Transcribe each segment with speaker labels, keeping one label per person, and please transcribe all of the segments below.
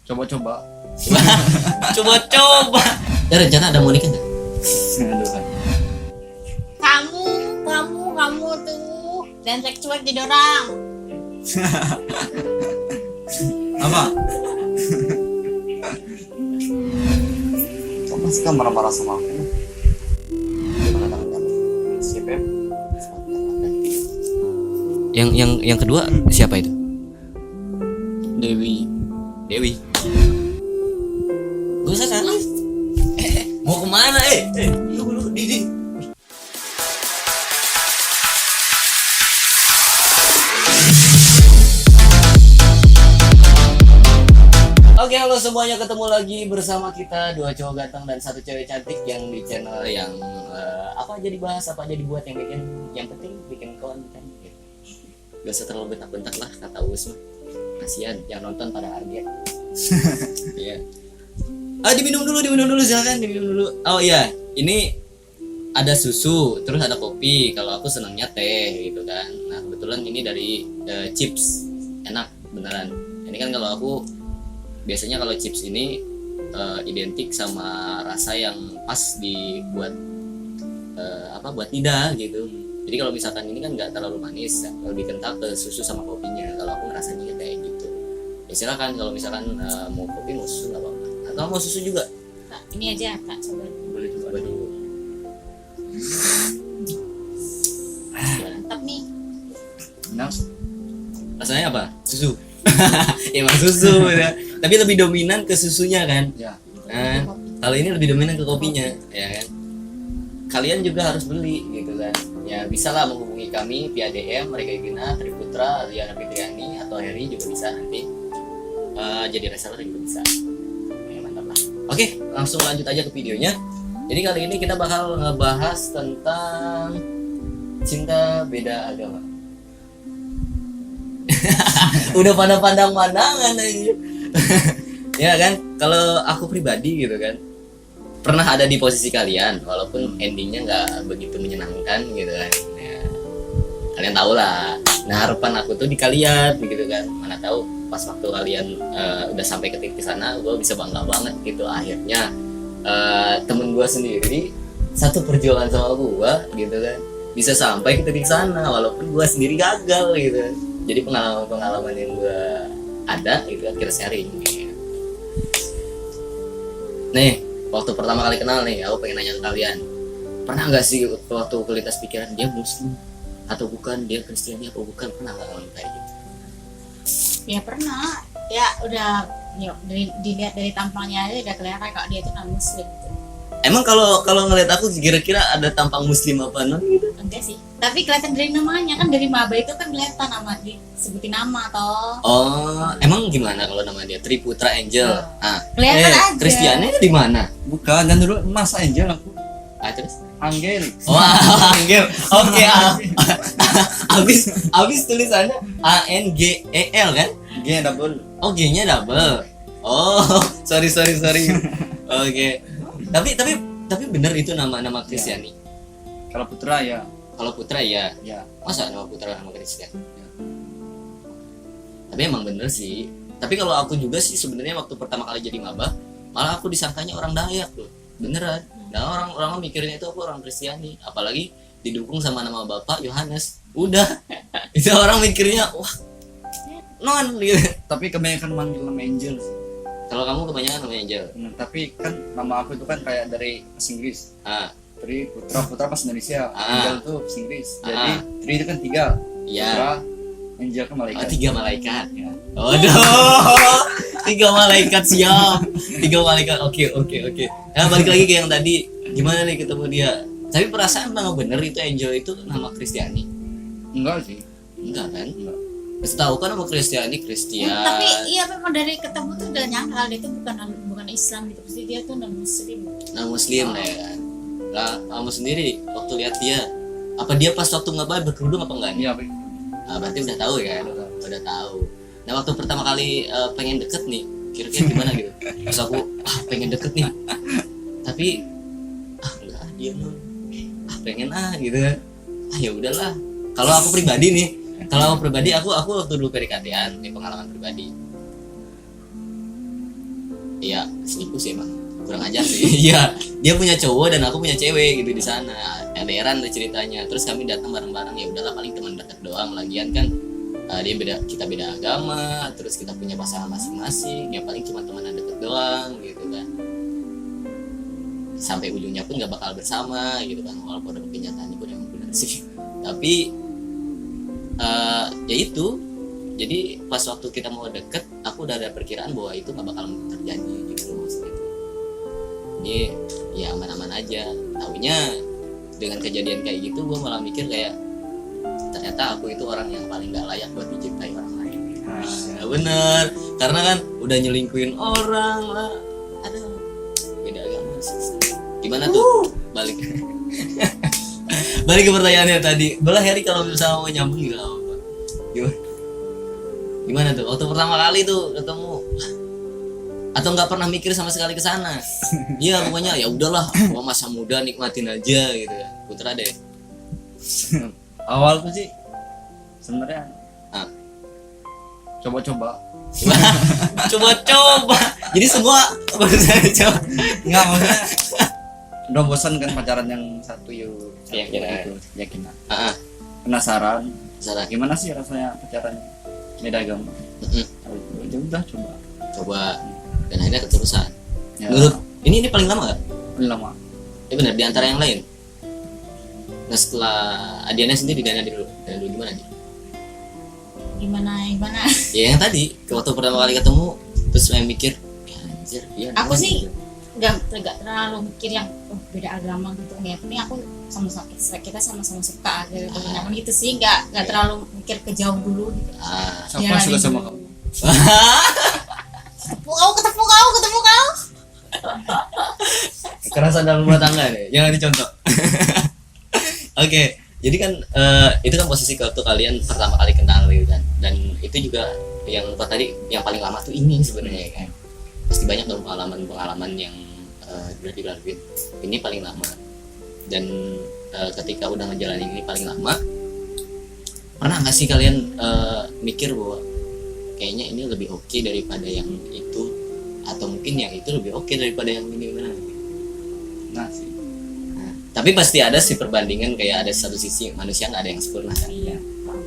Speaker 1: Coba-coba.
Speaker 2: Coba-coba. Ya rencana ada mau nikah nggak?
Speaker 1: Aduh.
Speaker 3: Kamu tuh dan cuek jadi orang.
Speaker 1: Apa? Kok masih kan marah-marah sama aku? Siapa ya?
Speaker 2: Yang kedua siapa itu?
Speaker 1: Dewi.
Speaker 2: Gak usah sana. Mau kemana Lu Didi. Oke, halo semuanya, ketemu lagi bersama kita dua cowok ganteng dan satu cewek cantik yang di channel yang apa aja dibahas, apa aja dibuat, yang penting bikin konten gitu. Gak usah terlalu bentak-bentak lah kata Us mah. Kasian yang nonton pada harga. Iya. Diminum dulu silakan diminum dulu. Oh iya, ini ada susu, terus ada kopi. Kalau aku senangnya teh gitu kan. Nah, kebetulan ini dari chips. Enak beneran. Ini kan kalau aku biasanya kalau chips ini identik sama rasa yang pas dibuat buat lidah gitu. Jadi kalau misalkan ini kan nggak terlalu manis, lebih kental ke susu sama kopinya. Kalau aku ngerasanya kayak gitu. Ya silakan kalau misalkan mau kopi mau susu nggak apa-apa. Atau mau susu juga?
Speaker 3: Kak, ini aja Kak, coba.
Speaker 2: Boleh coba dulu.
Speaker 3: Mantap nih.
Speaker 1: Enak.
Speaker 2: Rasanya apa? Susu. Emang susu ya. Tapi lebih dominan ke susunya kan?
Speaker 1: Ya.
Speaker 2: Nah, kalau ini lebih dominan ke kopinya, ya kan? Kalian juga harus beli gitu kan? Ya bisa lah menghubungi kami via DM, Mereka Gina, Triputra, Liana Fitriani, atau Heri juga bisa nanti. Jadi reseller juga bisa. Ya, mantap lah. Oke, langsung lanjut aja ke videonya. Jadi kali ini kita bakal ngebahas tentang cinta beda agama. Udah pandang-pandangan aja. Ya kan, kalau aku pribadi gitu kan, pernah ada di posisi kalian walaupun endingnya nggak begitu menyenangkan gitu kan ya, kalian tahu lah. Nah, harapan aku tuh di kalian gitu kan, mana tahu pas waktu kalian udah sampai ke titik sana, gue bisa bangga banget gitu. Akhirnya temen gue sendiri satu perjuangan sama gue gitu kan bisa sampai ke titik sana walaupun gue sendiri gagal gitu. Jadi pengalaman yang gue ada itu akhirnya sharing gitu. Nih, waktu pertama kali kenal nih, aku pengen nanya ke kalian, pernah nggak sih waktu kelintas pikiran dia Muslim atau bukan, dia Kristiani atau bukan, pernah nggak kalian kayak gitu?
Speaker 3: Ya pernah. Ya udah, yuk dilihat dari tampangnya aja udah kelihatan kalau dia itu non muslim gitu.
Speaker 2: Emang kalau ngeliat aku kira-kira ada tampang Muslim apa non gitu?
Speaker 3: Enggak sih. Tapi kelihatan dari namanya kan, dari maba itu kan kelihatan nama, disebutin nama toh.
Speaker 2: Oh, emang gimana kalau nama dia Triputra Angel?
Speaker 3: Kelihatan aja.
Speaker 2: Kristiani di mana?
Speaker 1: Bukan, dan dulu Mas Angel aku.
Speaker 2: Terus?
Speaker 1: Angel.
Speaker 2: Oh, Angel. Oke. Abis tulisannya ANGEL kan?
Speaker 1: G double.
Speaker 2: Oh, G-nya double. Oh, sorry. Oke. Tapi bener itu nama Kristiani.
Speaker 1: Kalau Putra ya.
Speaker 2: Kalau Putra ya.
Speaker 1: Ya.
Speaker 2: Masa nama Putra nama Kristiani? Ya. Tapi emang bener sih. Tapi kalau aku juga sih sebenarnya waktu pertama kali jadi maba, malah aku disangkanya orang Dayak loh. Beneran. Nah, orang mikirnya itu aku orang Kristiani, apalagi didukung sama nama Bapak Yohanes. Udah. Itu orang mikirnya wah. Non gitu.
Speaker 1: Tapi kebanyakan manggil nama Angel sih.
Speaker 2: Kalau kamu kebanyakan namanya Angel.
Speaker 1: Tapi kan nama aku itu kan kayak dari bahasa Inggris. Tri, Putra bahasa Indonesia. Angel tuh bahasa Inggris. Jadi Tri itu kan 3.
Speaker 2: Iya.
Speaker 1: Putra, Angel kan malaikat.
Speaker 2: 3 malaikat. Ya. Aduh. 3 malaikat siap. 3 malaikat. Oke. Nah, balik lagi ke yang tadi. Gimana nih ketemu dia? Tapi perasaan nama bener itu Angel itu nama Kristiani.
Speaker 1: Enggak sih.
Speaker 2: Enggak kan?
Speaker 1: Enggak.
Speaker 2: Tahu kan nama Kristiani Kristian.
Speaker 3: Tapi iya memang dari ketemu tuh udah nyangka dia tuh bukan Islam gitu. Pasti dia tuh non muslim.
Speaker 2: Non Muslim lah ya kan. Lah, kamu sendiri waktu lihat dia, apa dia pas waktu ngebahas berkerudung apa enggak nih?
Speaker 1: Iya,
Speaker 2: Berarti udah tahu ya. Udah tahu. Nah, waktu pertama kali pengen deket nih, kira-kira gimana gitu? Pas aku pengen deket nih. Tapi enggak, diam dong. Pengen gitu. Ya udahlah. Kalau aku pribadi nih, aku waktu dulu PDKT-an, ini pengalaman pribadi. ya selingkuh sih emang kurang ajar sih. Iya, dia punya cowok dan aku punya cewek gitu di sana. LDRan deh ceritanya. Terus kami datang bareng-bareng, ya udahlah paling teman dekat doang. Lagian kan kita beda agama, terus kita punya pasangan masing-masing, ya paling cuma teman deket doang gitu kan. Sampai ujungnya pun nggak bakal bersama gitu kan, walaupun ada kenyataannya pun emang benar sih. Tapi ya itu, jadi pas waktu kita mau deket, aku udah ada perkiraan bahwa itu nggak bakal terjadi gitu loh, maksudnya itu. Jadi ya aman-aman aja. Taunya dengan kejadian kayak gitu, gue malah mikir kayak ternyata aku itu orang yang paling nggak layak buat dicintai orang lain. Ya, bener, karena kan udah nyelingkuhin orang lah, ada beda agama. Gimana tuh? Balik balik ke pertanyaannya tadi. Bola Harry kalau misalnya mau nyambung juga apa? Gimana tuh? Waktu pertama kali tuh ketemu, atau nggak pernah mikir sama sekali ke sana? Iya pokoknya ya udahlah, gua masa muda nikmatin aja gitu ya. Putra deh.
Speaker 1: Awal tuh sih sebenarnya coba-coba.
Speaker 2: Coba-coba. Jadi semua berusaha coba.
Speaker 1: Enggak, maksudnya udah bosan kan pacaran yang satu yuk.
Speaker 2: Keyakinan.
Speaker 1: Keyakinan. Penasaran. Gimana sih rasanya pacaran beda agama? Ya udah coba.
Speaker 2: Dan akhirnya keterusan.
Speaker 1: Ya.
Speaker 2: Menurut ini paling lama gak?
Speaker 1: Paling lama.
Speaker 2: Ya benar, di antara yang lain. Nah setelah Adiana sendiri dari dulu gimana nih?
Speaker 3: Gimana?
Speaker 2: Ya yang tadi, waktu pertama kali ketemu, terus saya mikir, ya anjir, iya.
Speaker 3: Aku sih nggak terlalu mikir yang beda agama gitu. Nggak, ini aku kita sama-sama suka gitu. Nah, gitu sih, nggak terlalu mikir ke jauh dulu gitu.
Speaker 1: Siapa suka sama kamu?
Speaker 3: Ketemu kau.
Speaker 2: Kekerasan dalam rumah tangga deh, jangan dicontoh. Oke, jadi kan itu kan posisi waktu kalian pertama kali kenal gitu kan, dan itu juga yang tadi yang paling lama tuh ini sebenarnya kan. Pasti banyak dong pengalaman yang udah dilalui. Ini paling lama, dan ketika udah ngejalanin ini paling lama, pernah nggak sih kalian mikir bahwa kayaknya ini lebih oke daripada yang itu, atau mungkin yang itu lebih oke daripada yang ini, gimana?
Speaker 1: Nah sih.
Speaker 2: Tapi pasti ada sih perbandingan, kayak ada satu sisi manusia nggak ada yang sempurna kan,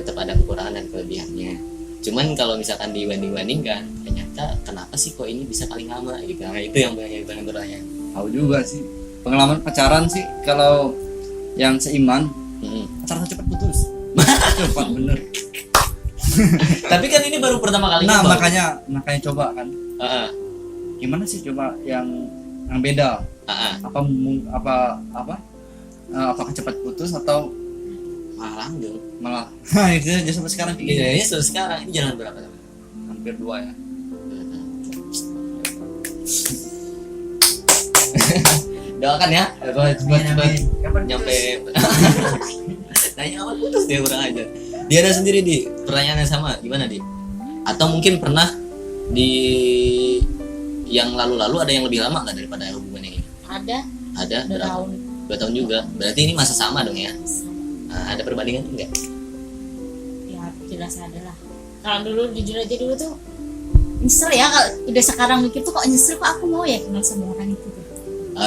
Speaker 2: tetap ada kekurangan dan kelebihannya. Cuman kalau misalkan dibanding-bandingkan, ternyata kenapa sih kok ini bisa paling lama gitu? Nah, itu yang banyak bertanya.
Speaker 1: Tahu juga sih pengalaman pacaran sih, kalau yang seiman pacaran cepat putus. Cepat bener.
Speaker 2: Tapi kan ini baru pertama kali.
Speaker 1: Nah makanya coba kan. Gimana sih coba yang beda? Apakah cepat putus atau
Speaker 2: malah langgeng?
Speaker 1: Malah itu aja sampai sekarang
Speaker 2: Iya, sampai sekarang ini jalan berapa tahun?
Speaker 1: Hampir 2 ya.
Speaker 2: Doakan ya, cepat nyampe. Tanya awal putus dia kurang aja. Dia ada sendiri di pertanyaannya sama, gimana di? Atau mungkin pernah di yang lalu-lalu ada yang lebih lama nggak daripada hubungan yang ini? Ada
Speaker 3: 2
Speaker 2: berapa?
Speaker 3: tahun.
Speaker 2: 2 tahun juga. Berarti ini masa sama dong ya? Nah, ada perbandingan enggak?
Speaker 3: Ya jelas ada lah. Kalau dulu jujur aja dulu tuh nyesel ya, kalau udah sekarang mikir tuh kok nyesel, kok aku mau ya kenal sama orang itu tuh.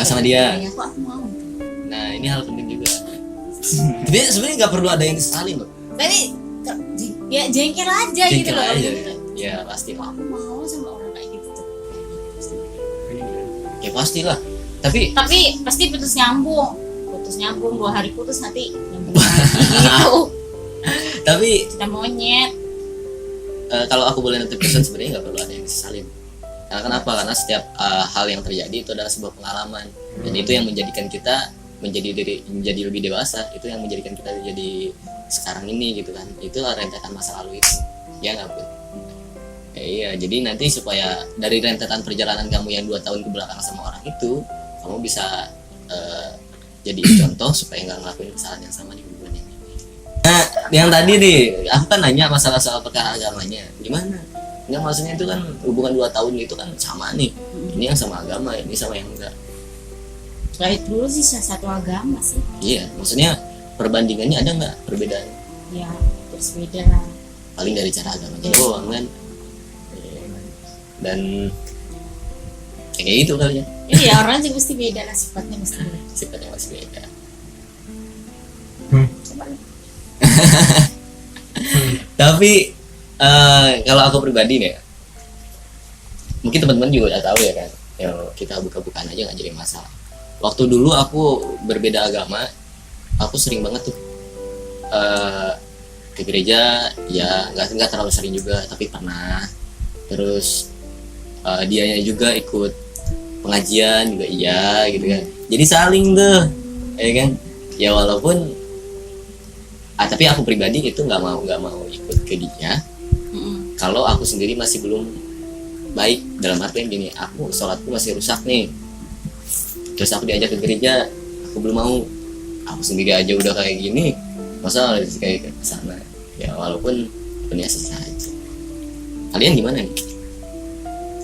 Speaker 2: Sama dia.
Speaker 3: Ya, kok aku mau.
Speaker 2: Nah ini hal penting juga. Tapi sebenarnya nggak perlu ada yang disesalin loh.
Speaker 3: Tapi ya jengkel aja gitu loh.
Speaker 2: Aja.
Speaker 3: Gitu.
Speaker 2: Ya pasti
Speaker 3: Kok
Speaker 2: lah.
Speaker 3: aku mau sama orang kayak gitu tuh.
Speaker 2: Ya pastilah. Tapi
Speaker 3: pasti putus nyambung 2 hari putus, nanti nyambung lagi gitu.
Speaker 2: Tapi
Speaker 3: Kita monyet.
Speaker 2: kalau aku boleh nanti pesan, sebenarnya nggak perlu ada yang disesalin. Karena kenapa? Karena setiap hal yang terjadi itu adalah sebuah pengalaman, dan itu yang menjadikan kita menjadi lebih dewasa. Itu yang menjadikan kita jadi sekarang ini gitu kan. Itulah rentetan masa lalu itu. Ya nggak pun. Iya, jadi nanti supaya dari rentetan perjalanan kamu yang 2 tahun ke belakang sama orang itu, kamu bisa jadi contoh supaya nggak ngelakuin kesalahan yang sama di hubungan yang ini. Nah, yang tadi nih, aku kan nanya masalah soal perkara agamanya, gimana? Nggak, maksudnya itu kan hubungan 2 tahun itu kan sama nih. Ini yang sama agama, ini sama yang enggak.
Speaker 3: Baik dulu sih satu agama sih.
Speaker 2: Iya, maksudnya perbandingannya ada nggak perbedaan?
Speaker 3: Ya terus beda lah.
Speaker 2: Paling dari cara agamanya doang kan. Dan kayak gitu kali ya.
Speaker 3: Iya, orang juga mesti beda lah, sifatnya mesti beda.
Speaker 2: Sifatnya masih beda. Tapi kalau aku pribadi nih ya, mungkin teman-teman juga udah tahu ya kan, ya kita buka-bukaan aja nggak jadi masalah. Waktu dulu aku berbeda agama, aku sering banget tuh ke gereja, ya nggak terlalu sering juga, tapi pernah. Terus dianya juga ikut pengajian juga iya gitu kan, jadi saling tuh ya kan, ya walaupun tapi aku pribadi itu nggak mau ikut ke dia kalau aku sendiri masih belum baik, dalam artian gini, aku sholatku masih rusak nih, terus aku diajak ke gereja, aku belum mau, aku sendiri aja udah kayak gini, masa harus kayak ke sana. Ya walaupun biasa saja. Kalian gimana nih?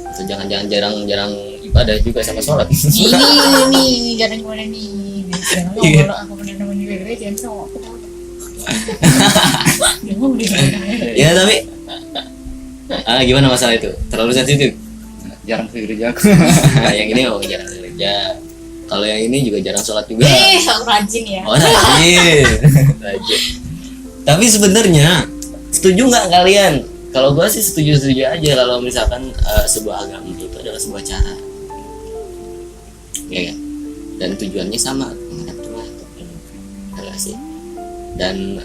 Speaker 2: Atau jangan-jangan jarang ibadah juga sama sholat?
Speaker 3: Ini jarang boleh nih. Kalau aku pernah nemenin gereja, jangan aku.
Speaker 2: Ya tapi gimana masalah itu? Terlalu sensitif?
Speaker 1: Jarang ke gereja aku.
Speaker 2: Nah, yang ini jarang ke gereja. Kalau yang ini juga jarang sholat juga.
Speaker 3: Aku rajin ya.
Speaker 2: Oh rajin. Tapi sebenarnya setuju nggak kalian? Kalau gue sih setuju aja kalau misalkan sebuah agama itu adalah sebuah cara, ya kan? Dan tujuannya sama, menghadap Tuhan, kalau sih. Dan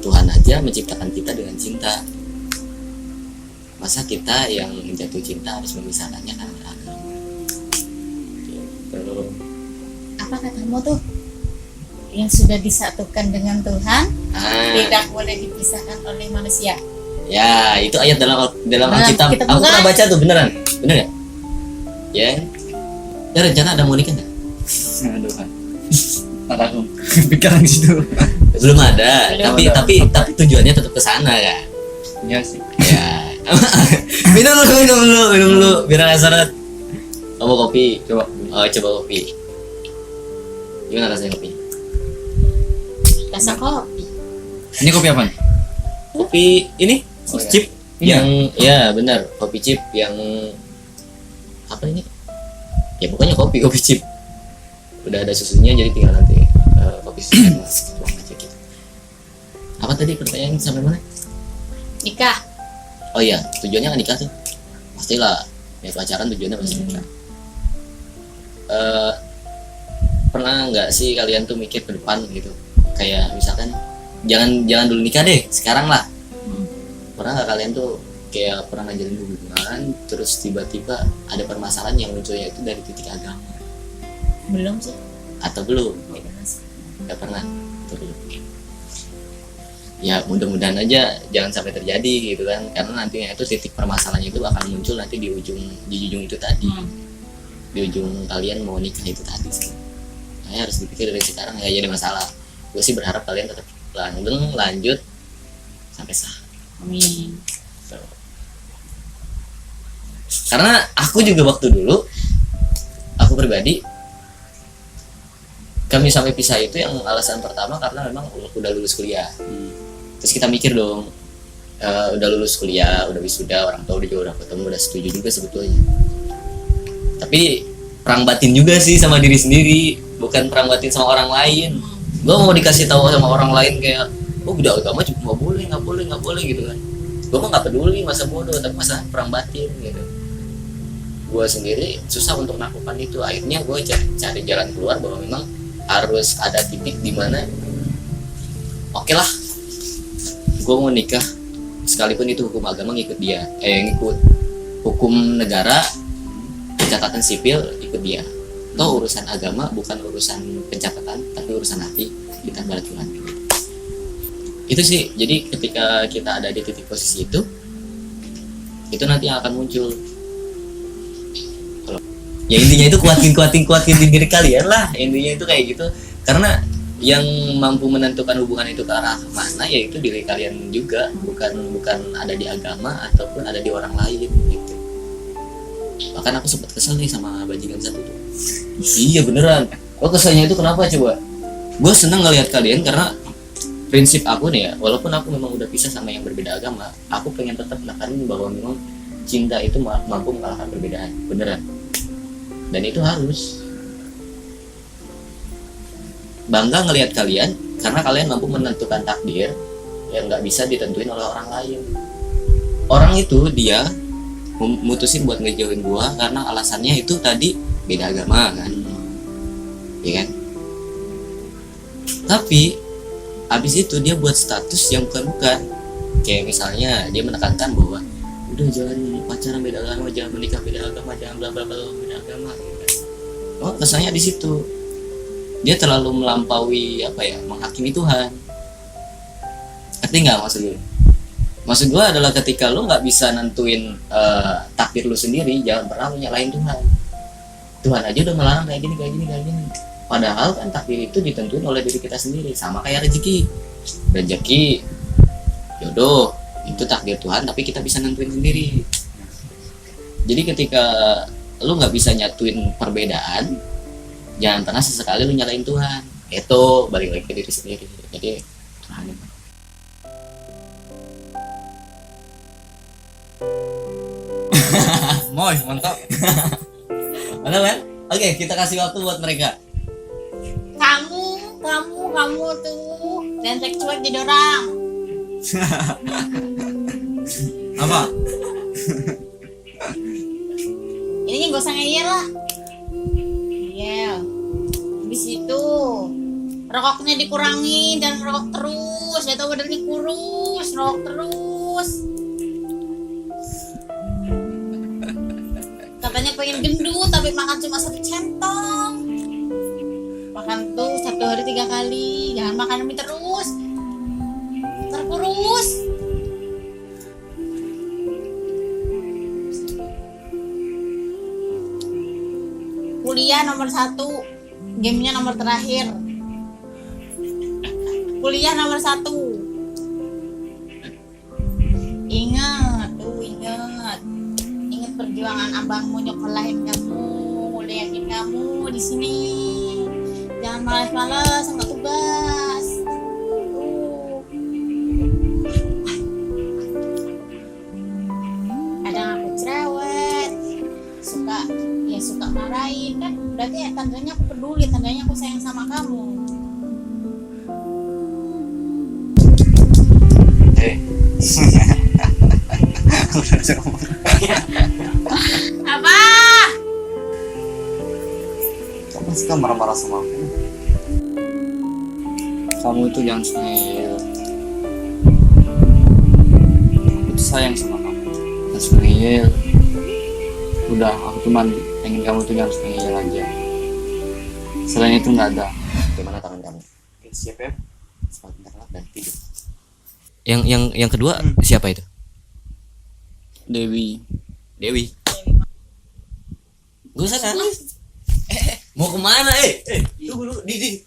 Speaker 2: Tuhan aja menciptakan kita dengan cinta. Masa kita yang jatuh cinta harus memisahkannya karena agama? Gitu.
Speaker 3: Apa katamu tuh? Yang sudah disatukan dengan Tuhan tidak boleh dipisahkan oleh manusia.
Speaker 2: Ya, itu ayat dalam Alkitab. Aku pernah baca tuh, bener nggak? Ya. Ya rencana ada mau nikah nggak?
Speaker 1: Aduh, ada aku pikiran di situ.
Speaker 2: Belum ada. Tapi tujuannya tetap ke sana kan?
Speaker 1: Iya sih.
Speaker 2: Ya. minum dulu, biar nggak seret. Kamu kopi?
Speaker 1: Coba.
Speaker 2: Oh, coba kopi. Gimana rasanya kopi?
Speaker 3: Rasa kopi.
Speaker 1: Ini kopi apa?
Speaker 2: Kopi ini?
Speaker 1: Oh, iya.
Speaker 2: Chip
Speaker 1: Ini
Speaker 2: yang ya benar, kopi chip yang apa ini? Ya pokoknya kopi chip. Udah ada susunya, jadi tinggal nanti kopi susu buang aja gitu. Apa tadi pertanyaan sampai mana?
Speaker 3: Nikah.
Speaker 2: Oh iya, tujuannya kan nikah tuh. Pastilah, ya pacaran tujuannya pasti nikah. Pernah nggak sih kalian tuh mikir ke depan gitu? Kayak misalkan jangan dulu nikah deh, sekarang lah. Pernah nggak kalian tuh kayak pernah ngajarin hubungan, terus tiba-tiba ada permasalahan yang munculnya itu dari titik agama?
Speaker 3: Belum sih.
Speaker 2: Atau belum? Nggak pernah. Atau belum? Ya mudah-mudahan aja jangan sampai terjadi gitu kan, karena nantinya itu titik permasalahannya itu akan muncul nanti di ujung itu tadi, di ujung kalian mau nikah itu tadi sih. Nah, harus dipikir dari sekarang ya, jadi masalah. Gue sih berharap kalian tetap lanjut sampai sah.
Speaker 3: Amin.
Speaker 2: Karena aku juga waktu dulu, aku pribadi, kami sampai pisah itu yang alasan pertama karena memang udah lulus kuliah. Terus kita mikir dong, udah lulus kuliah, udah wisuda, orang tua juga udah ketemu, udah setuju juga sebetulnya. Tapi perang batin juga sih sama diri sendiri, bukan perang batin sama orang lain. Gue mau dikasih tahu sama orang lain kayak, oh beda agama juga nggak boleh gitu kan. Gue mah nggak peduli masa bodoh, tapi masalah perang batin gitu. Gue sendiri susah untuk melakukan itu. Akhirnya gue cari jalan keluar bahwa memang harus ada titik di mana oke lah, gue mau nikah sekalipun itu hukum agama ngikut dia, ngikut hukum negara, pencatatan sipil ikut dia. Toh urusan agama bukan urusan pencatatan, tapi urusan hati kita kepada Tuhan. Itu sih, jadi ketika kita ada di titik posisi itu nanti yang akan muncul. Ya intinya itu kuatin di diri kalian lah, intinya itu kayak gitu. Karena yang mampu menentukan hubungan itu ke arah mana ya itu diri kalian juga, bukan ada di agama ataupun ada di orang lain gitu. Bahkan aku sempat kesel nih sama bajingan satu tuh. Iya beneran. Gue keselnya itu kenapa coba? Gue seneng ngelihat kalian karena prinsip aku nih ya, walaupun aku memang udah pisah sama yang berbeda agama, aku pengen tetap menekanin bahwa memang cinta itu mampu mengalahkan perbedaan, beneran. dan itu harus. Bangga ngelihat kalian karena kalian mampu menentukan takdir yang nggak bisa ditentuin oleh orang lain. Orang itu dia mutusin buat ngejauhin gua karena alasannya itu tadi beda agama kan, ya kan. Tapi abis itu dia buat status yang bukan, kayak misalnya dia menekankan bahwa udah jangan pacaran beda agama, jangan menikah beda agama, jangan bla bla bla beda agama. Oh, kesannya di situ dia terlalu melampaui menghakimi Tuhan. Ngerti nggak maksud gue? Maksud gue adalah ketika lu nggak bisa nentuin takdir lu sendiri, jangan pernah menyalahin Tuhan. Tuhan aja udah melarang kayak gini. Padahal kan takdir itu ditentuin oleh diri kita sendiri. Sama kayak rezeki, jodoh itu takdir Tuhan, tapi kita bisa nentuin sendiri. Jadi ketika lu nggak bisa nyatuin perbedaan, jangan pernah sesekali lu nyalain Tuhan. Itu balik lagi ke diri sendiri. Jadi
Speaker 1: Moy, mantap.
Speaker 2: mana kan? Oke, kita kasih waktu buat mereka.
Speaker 3: Kamu tuh dan cuek jadi orang.
Speaker 1: Apa?
Speaker 3: Ini gak usah ngeyel lah. Ngeyel. Habis itu rokoknya dikurangi dan rokok terus. Dia tahu badannya kurus, rokok terus. Katanya pengen gendut tapi makan cuma 1 centong. Makan tuh 1 hari 3 kali. Jangan makan mie terus. Terkurus. Kuliah nomor 1, gamenya nomor terakhir. Kuliah nomor 1. Ingat perjuangan abangmu nyokolahin kamu, udah yakin kamu di sini. Jangan malas-malas sama tugas. Kadang aku cerewet, suka marahin kan, berarti ya tandanya aku peduli, tandanya aku sayang sama kamu. Apa?
Speaker 1: Kamu suka marah-marah sama aku. Kamu itu jangan ngeyel. Aku tuh sayang sama kamu. Jangan ngeyel. Udah, aku cuman pengen kamu tuh jangan ngeyel aja. Selain itu nggak ada.
Speaker 2: Gimana tangan kamu?
Speaker 1: Siap ya?
Speaker 2: Semakin terlap dan tidur. Yang kedua siapa itu?
Speaker 1: Dewi.
Speaker 2: Gue sana. Mau kemana? Tunggu dulu, di.